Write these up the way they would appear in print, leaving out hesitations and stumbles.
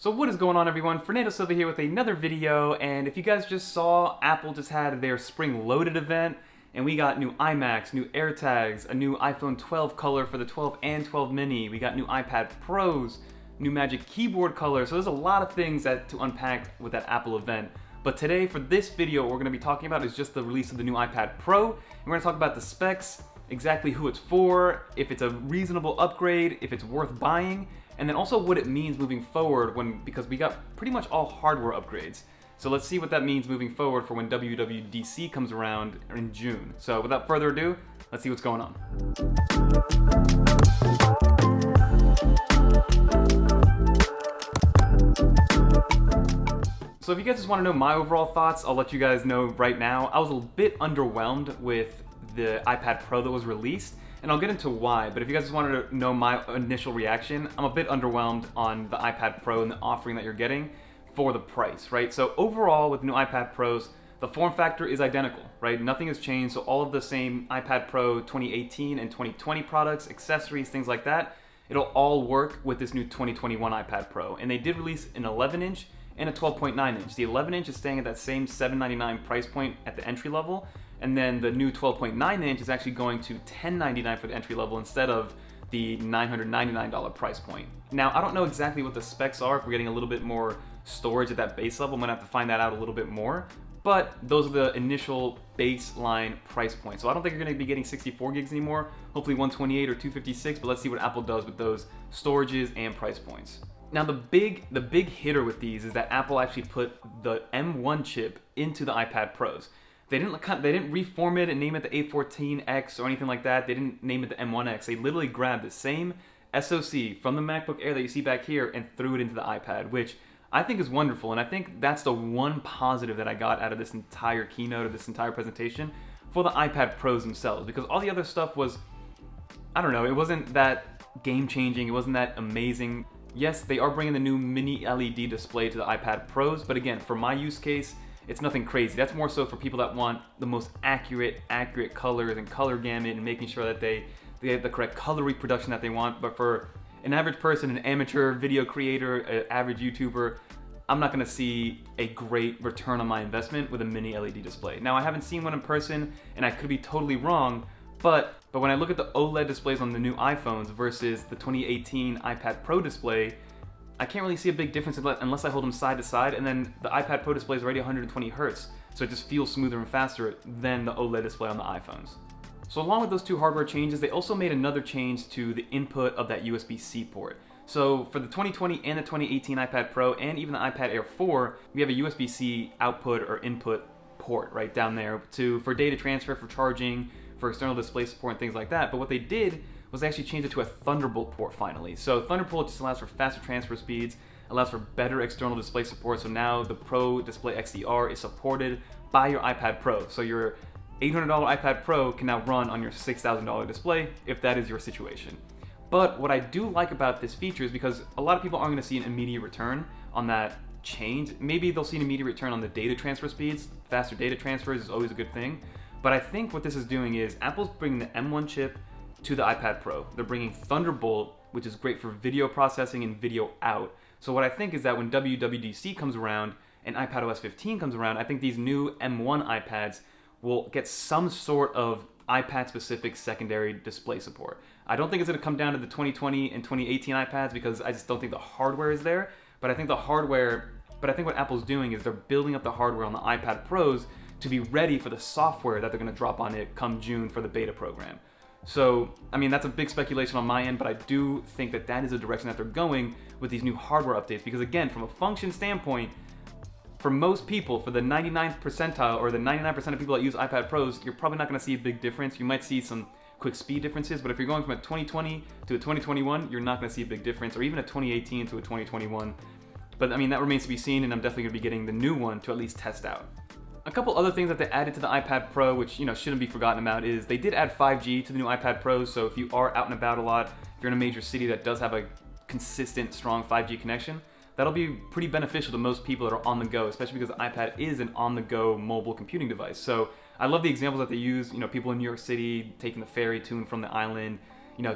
So what is going on, everyone? Fernando Silva here with another video, and if you guys just saw, Apple just had their spring loaded event, and we got new iMacs, new AirTags, a new iPhone 12 color for the 12 and 12 mini, we got new iPad Pros, new Magic Keyboard color, so there's a lot of things to unpack with that Apple event. But today, for this video, what we're going to be talking about is just the release of the new iPad Pro, and we're going to talk about the specs, exactly who it's for, if it's a reasonable upgrade, if it's worth buying, and then also what it means moving forward because we got pretty much all hardware upgrades. So let's see what that means moving forward for when WWDC comes around in June. So without further ado, let's see what's going on. So if you guys just want to know my overall thoughts, I'll let you guys know right now. I was a bit underwhelmed with the iPad Pro that was released, and I'll get into why, but if you guys just wanted to know my initial reaction, I'm a bit underwhelmed on the iPad Pro and the offering that you're getting for the price, right? So overall, with new iPad Pros, the form factor is identical, right? Nothing has changed, so all of the same iPad Pro 2018 and 2020 products, accessories, things like that, it'll all work with this new 2021 iPad Pro. And they did release an 11-inch and a 12.9 inch. The 11-inch is staying at that same $799 price point at the entry level, and then the new 12.9 inch is actually going to $1099 for the entry level instead of the $999 price point. Now, I don't know exactly what the specs are. If we're getting a little bit more storage at that base level, I'm gonna have to find that out a little bit more, but those are the initial baseline price points. So I don't think you're gonna be getting 64 gigs anymore, hopefully 128 or 256, but let's see what Apple does with those storages and price points. Now, the big hitter with these is that Apple actually put the M1 chip into the iPad Pros. They didn't reform it and name it the A14X or anything like that. They didn't name it the M1X. They literally grabbed the same SoC from the MacBook Air that you see back here and threw it into the iPad, which I think is wonderful. And I think that's the one positive that I got out of this entire keynote, or this entire presentation, for the iPad Pros themselves. Because all the other stuff was, I don't know, it wasn't that game-changing. It wasn't that amazing. Yes, they are bringing the new mini LED display to the iPad Pros, but again, for my use case, it's nothing crazy. That's more so for people that want the most accurate colors and color gamut and making sure that they have the correct color reproduction that they want. But for an average person, an amateur video creator, an average YouTuber, I'm not gonna see a great return on my investment with a mini LED display. Now, I haven't seen one in person, and I could be totally wrong, but when I look at the OLED displays on the new iPhones versus the 2018 iPad Pro display, I can't really see a big difference unless I hold them side to side, and then the iPad Pro display is already 120 Hz, so it just feels smoother and faster than the OLED display on the iPhones. So along with those two hardware changes, they also made another change to the input of that USB-C port. So for the 2020 and the 2018 iPad Pro and even the iPad Air 4, we have a USB-C output or input port right down there for data transfer, for charging, for external display support and things like that. But what they did was they actually changed it to a Thunderbolt port finally. So Thunderbolt just allows for faster transfer speeds, allows for better external display support. So now the Pro Display XDR is supported by your iPad Pro. So your $800 iPad Pro can now run on your $6,000 display if that is your situation. But what I do like about this feature is because a lot of people aren't going to see an immediate return on that change. Maybe they'll see an immediate return on the data transfer speeds. Faster data transfers is always a good thing. But I think what this is doing is Apple's bringing the M1 chip to the iPad Pro. They're bringing Thunderbolt, which is great for video processing and video out. So what I think is that when WWDC comes around and iPadOS 15 comes around, I think these new M1 iPads will get some sort of iPad-specific secondary display support. I don't think it's going to come down to the 2020 and 2018 iPads because I just don't think the hardware is there. But I think what Apple's doing is they're building up the hardware on the iPad Pros to be ready for the software that they're going to drop on it come June for the beta program. So, I mean, that's a big speculation on my end, but I do think that that is the direction that they're going with these new hardware updates. Because again, from a function standpoint, for most people, for the 99th percentile or the 99% of people that use iPad Pros, you're probably not going to see a big difference. You might see some quick speed differences, but if you're going from a 2020 to a 2021, you're not going to see a big difference, or even a 2018 to a 2021. But I mean, that remains to be seen, and I'm definitely going to be getting the new one to at least test out. A couple other things that they added to the iPad Pro, which shouldn't be forgotten about, is they did add 5G to the new iPad Pros. So if you are out and about a lot, if you're in a major city that does have a consistent, strong 5G connection, that'll be pretty beneficial to most people that are on the go, especially because the iPad is an on-the-go mobile computing device. So I love the examples that they use. People in New York City taking the ferry to and from the island,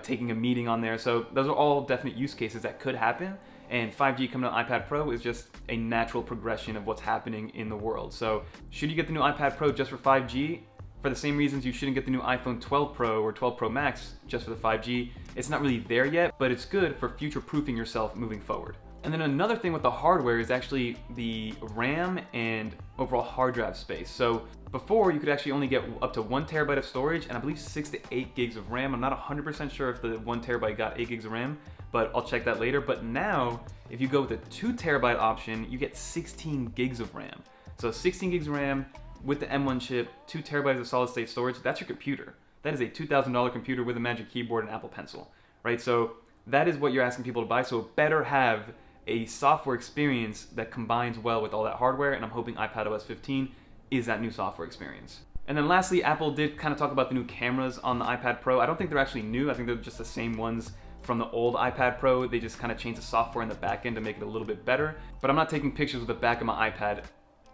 taking a meeting on there. So those are all definite use cases that could happen. and 5G coming to iPad Pro is just a natural progression of what's happening in the world. So should you get the new iPad Pro just for 5G? For the same reasons you shouldn't get the new iPhone 12 Pro or 12 Pro Max just for the 5G. It's not really there yet, but it's good for future-proofing yourself moving forward. And then another thing with the hardware is actually the RAM and overall hard drive space. So before, you could actually only get up to 1 terabyte of storage and I believe 6 to 8 gigs of RAM. I'm not 100% sure if the 1 terabyte got 8 gigs of RAM, but I'll check that later. But now, if you go with the 2 terabyte option, you get 16 gigs of RAM. So 16 gigs of RAM with the M1 chip, 2 terabytes of solid state storage, that's your computer. That is a $2,000 computer with a Magic Keyboard and Apple Pencil, right? So that is what you're asking people to buy. So it better have a software experience that combines well with all that hardware, and I'm hoping iPadOS 15 is that new software experience. And then lastly, Apple did kind of talk about the new cameras on the iPad Pro. I don't think they're actually new. I think they're just the same ones from the old iPad Pro. They just kind of changed the software in the back end to make it a little bit better. But I'm not taking pictures with the back of my iPad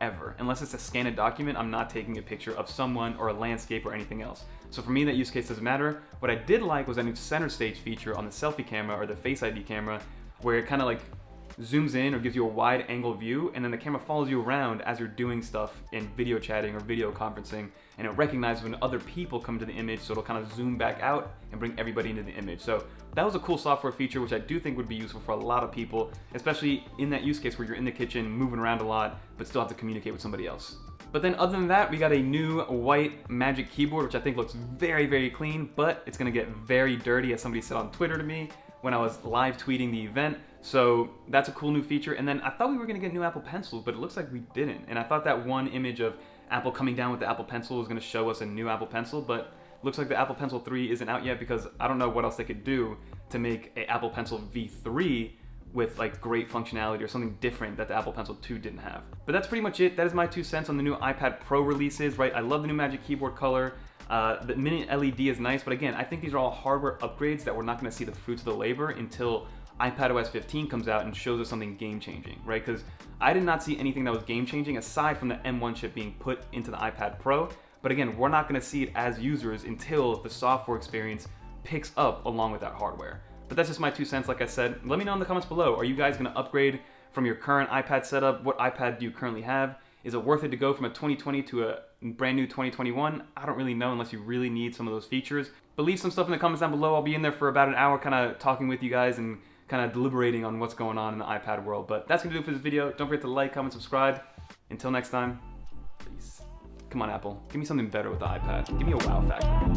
ever. Unless it's a scanned document, I'm not taking a picture of someone or a landscape or anything else. So for me, that use case doesn't matter. What I did like was that new center stage feature on the selfie camera or the Face ID camera, where it kind of like zooms in or gives you a wide angle view, and then the camera follows you around as you're doing stuff in video chatting or video conferencing, and it recognizes when other people come to the image, so it'll kind of zoom back out and bring everybody into the image. So that was a cool software feature, which I do think would be useful for a lot of people, especially in that use case where you're in the kitchen, moving around a lot, but still have to communicate with somebody else. But then other than that, we got a new white Magic Keyboard, which I think looks very, very clean, but it's gonna get very dirty, as somebody said on Twitter to me when I was live tweeting the event. So that's a cool new feature. And then I thought we were gonna get new Apple Pencils, but it looks like we didn't. And I thought that one image of Apple coming down with the Apple Pencil was gonna show us a new Apple Pencil, but looks like the Apple Pencil 3 isn't out yet, because I don't know what else they could do to make a Apple Pencil V3 with like great functionality or something different that the Apple Pencil 2 didn't have. But that's pretty much it. That is my 2 cents on the new iPad Pro releases, right? I love the new Magic Keyboard color. The mini LED is nice, but again, I think these are all hardware upgrades that we're not gonna see the fruits of the labor until iPadOS 15 comes out and shows us something game-changing, right? Because I did not see anything that was game-changing aside from the M1 chip being put into the iPad Pro. But again, we're not gonna see it as users until the software experience picks up along with that hardware. But that's just my 2 cents, like I said. Let me know in the comments below. Are you guys gonna upgrade from your current iPad setup? What iPad do you currently have? Is it worth it to go from a 2020 to a brand new 2021? I don't really know unless you really need some of those features. But leave some stuff in the comments down below. I'll be in there for about an hour kind of talking with you guys and kind of deliberating on what's going on in the iPad world. But that's gonna do it for this video. Don't forget to like, comment, subscribe. Until next time, please. Come on, Apple. Give me something better with the iPad. Give me a wow factor.